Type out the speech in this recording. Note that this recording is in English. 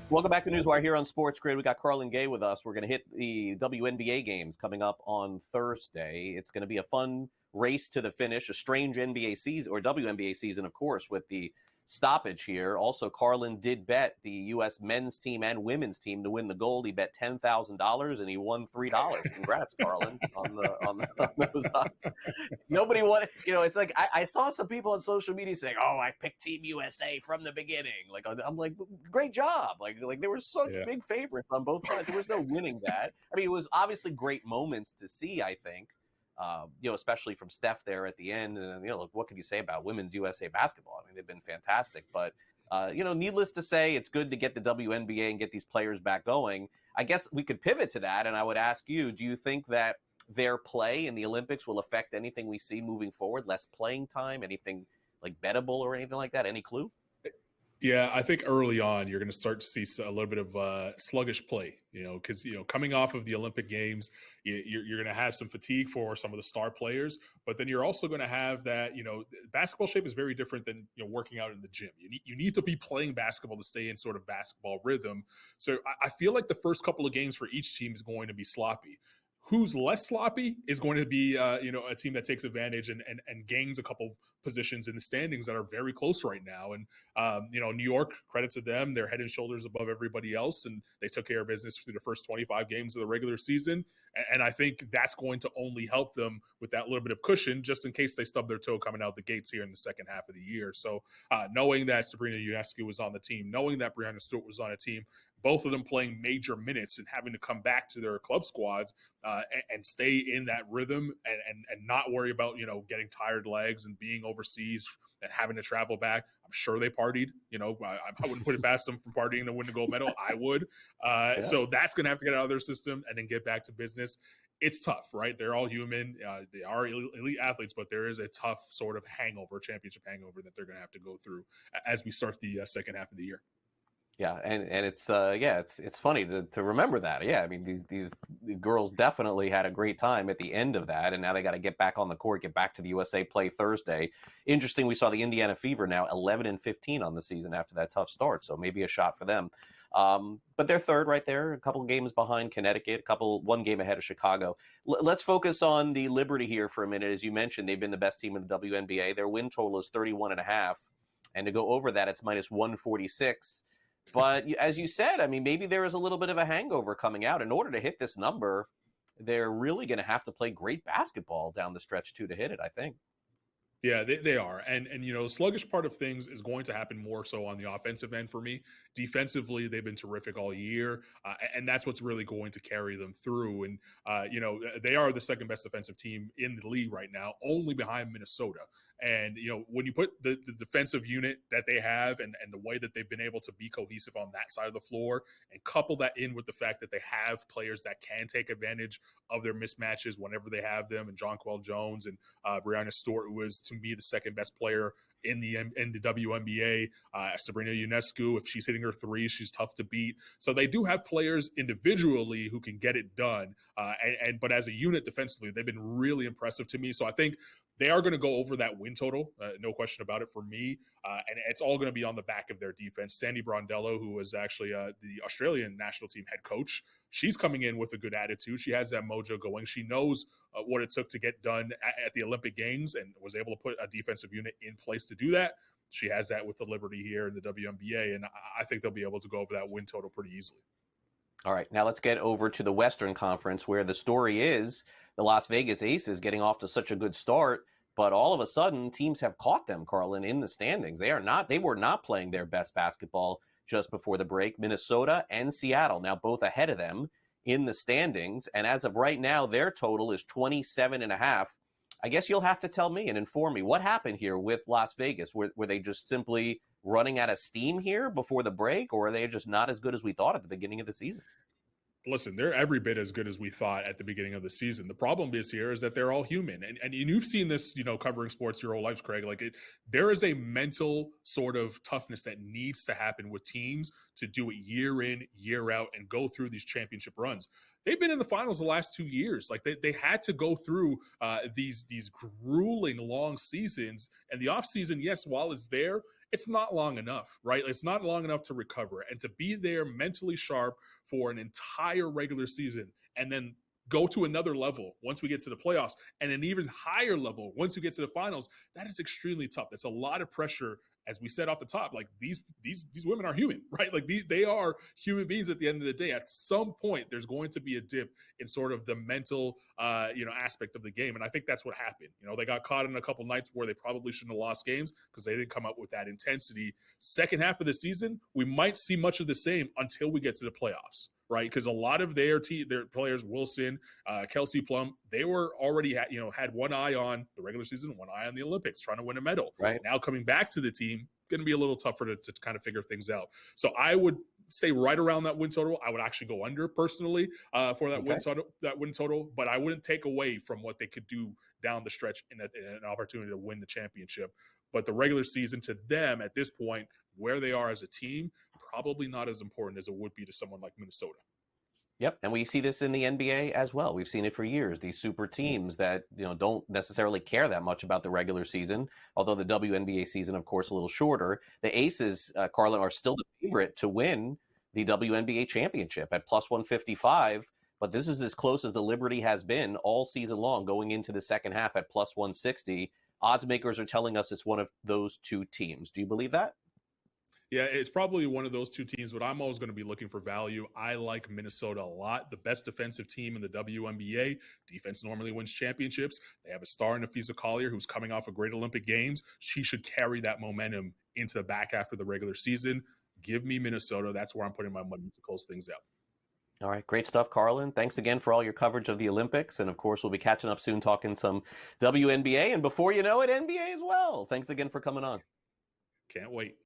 Welcome back to NewsWire here on SportsGrid. We got Carlin Gay with us. We're going to hit the WNBA games coming up on Thursday. It's going to be a fun race to the finish, a strange NBA season, or WNBA season, of course, with the stoppage here. Also, Carlin did bet the U.S. men's team and women's team to win the gold. He bet $10,000 and he won $3. Congrats, Carlin, on those odds. Nobody wanted, it's like I saw some people on social media saying, "Oh, I picked Team USA from the beginning." Like, I'm like, great job. Like there were such big favorites on both sides. There was no winning that. I mean, it was obviously great moments to see, I think. Especially from Steph there at the end. And, look, what can you say about women's USA basketball? I mean, they've been fantastic. But, needless to say, it's good to get the WNBA and get these players back going. I guess we could pivot to that, and I would ask you, do you think that their play in the Olympics will affect anything we see moving forward? Less playing time, anything like bettable or anything like that? Any clue? Yeah, I think early on you're going to start to see a little bit of sluggish play, because, coming off of the Olympic Games, you're going to have some fatigue for some of the star players, but then you're also going to have that, basketball shape is very different than, working out in the gym. You need to be playing basketball to stay in sort of basketball rhythm. So I feel like the first couple of games for each team is going to be sloppy. Who's less sloppy is going to be, a team that takes advantage and gains a couple positions in the standings that are very close right now. And, New York, credit to them, they're head and shoulders above everybody else, and they took care of business through the first 25 games of the regular season. And I think that's going to only help them with that little bit of cushion, just in case they stub their toe coming out the gates here in the second half of the year. So knowing that Sabrina Ionescu was on the team, knowing that Breanna Stewart was on a team, both of them playing major minutes and having to come back to their club squads and stay in that rhythm and not worry about, getting tired legs and being overseas and having to travel back. I'm sure they partied. I wouldn't put it past them from partying to win the gold medal. I would. So that's going to have to get out of their system and then get back to business. It's tough, right? They're all human. They are elite athletes, but there is a tough sort of championship hangover that they're going to have to go through as we start the second half of the year. Yeah, and it's it's funny to remember that. Yeah, I mean these girls definitely had a great time at the end of that, and now they got to get back on the court, get back to the USA play Thursday. Interesting, we saw the Indiana Fever now 11-15 on the season after that tough start, so maybe a shot for them. But they're third right there, a couple of games behind Connecticut, one game ahead of Chicago. Let's focus on the Liberty here for a minute. As you mentioned, they've been the best team in the WNBA. Their win total is 31.5, and to go over that, it's minus 146. But as you said, I mean, maybe there is a little bit of a hangover coming out. In order to hit this number, they're really going to have to play great basketball down the stretch, too, to hit it, I think. Yeah, they are. And the sluggish part of things is going to happen more so on the offensive end for me. Defensively, they've been terrific all year, and that's what's really going to carry them through. And, they are the second best defensive team in the league right now, only behind Minnesota. And, when you put the defensive unit that they have and the way that they've been able to be cohesive on that side of the floor and couple that in with the fact that they have players that can take advantage of their mismatches whenever they have them, and Jonquel Jones and Breanna Stewart, who is, to me, the second best player in the WNBA. Sabrina Ionescu, if she's hitting her three, she's tough to beat. So they do have players individually who can get it done. But as a unit defensively, they've been really impressive to me. So I think they are going to go over that win total, no question about it for me. And it's all going to be on the back of their defense. Sandy Brondello, who was actually the Australian national team head coach, she's coming in with a good attitude. She has that mojo going. She knows what it took to get done at the Olympic Games and was able to put a defensive unit in place to do that. She has that with the Liberty here in the WNBA, and I think they'll be able to go over that win total pretty easily. All right, now let's get over to the Western Conference, where the story is the Las Vegas Aces getting off to such a good start, but all of a sudden teams have caught them, Carlin, in the standings. They were not playing their best basketball just before the break. Minnesota and Seattle now both ahead of them in the standings, and as of right now, their total is 27.5. I guess you'll have to tell me and inform me what happened here with Las Vegas. Were they just simply running out of steam here before the break, or are they just not as good as we thought at the beginning of the season? Listen, they're every bit as good as we thought at the beginning of the season. The problem is that they're all human. And you've seen this, covering sports your whole life, Craig. There is a mental sort of toughness that needs to happen with teams to do it year in, year out, and go through these championship runs. They've been in the finals the last 2 years. They had to go through these grueling long seasons. And the offseason, yes, while it's there, it's not long enough, right? It's not long enough to recover and to be there mentally sharp for an entire regular season and then go to another level once we get to the playoffs and an even higher level once we get to the finals. That is extremely tough. That's a lot of pressure. As we said off the top, like these women are human, right? Like they are human beings at the end of the day. At some point, there's going to be a dip in sort of the mental, aspect of the game, and I think that's what happened. They got caught in a couple nights where they probably shouldn't have lost games because they didn't come up with that intensity. Second half of the season, we might see much of the same until we get to the playoffs, right? Because a lot of their players, Wilson, Kelsey Plum, they were already had one eye on the regular season, one eye on the Olympics, trying to win a medal. Right. Now coming back to the team, going to be a little tougher to kind of figure things out. So I would stay right around that win total. I would actually go under personally for that win total, but I wouldn't take away from what they could do down the stretch in an opportunity to win the championship. But the regular season to them at this point, where they are as a team, probably not as important as it would be to someone like Minnesota. Yep, and we see this in the NBA as well. We've seen it for years. These super teams that don't necessarily care that much about the regular season, although the WNBA season, of course, a little shorter. The Aces, Carlin, are still the favorite to win the WNBA championship at plus 155. But this is as close as the Liberty has been all season long, going into the second half at plus 160. Odds makers are telling us it's one of those two teams. Do you believe that? Yeah, it's probably one of those two teams, but I'm always going to be looking for value. I like Minnesota a lot. The best defensive team in the WNBA. Defense normally wins championships. They have a star in Afisa Collier who's coming off of great Olympic Games. She should carry that momentum into the back half of the regular season. Give me Minnesota. That's where I'm putting my money to close things out. All right. Great stuff, Carlin. Thanks again for all your coverage of the Olympics. And, of course, we'll be catching up soon talking some WNBA. And before you know it, NBA as well. Thanks again for coming on. Can't wait.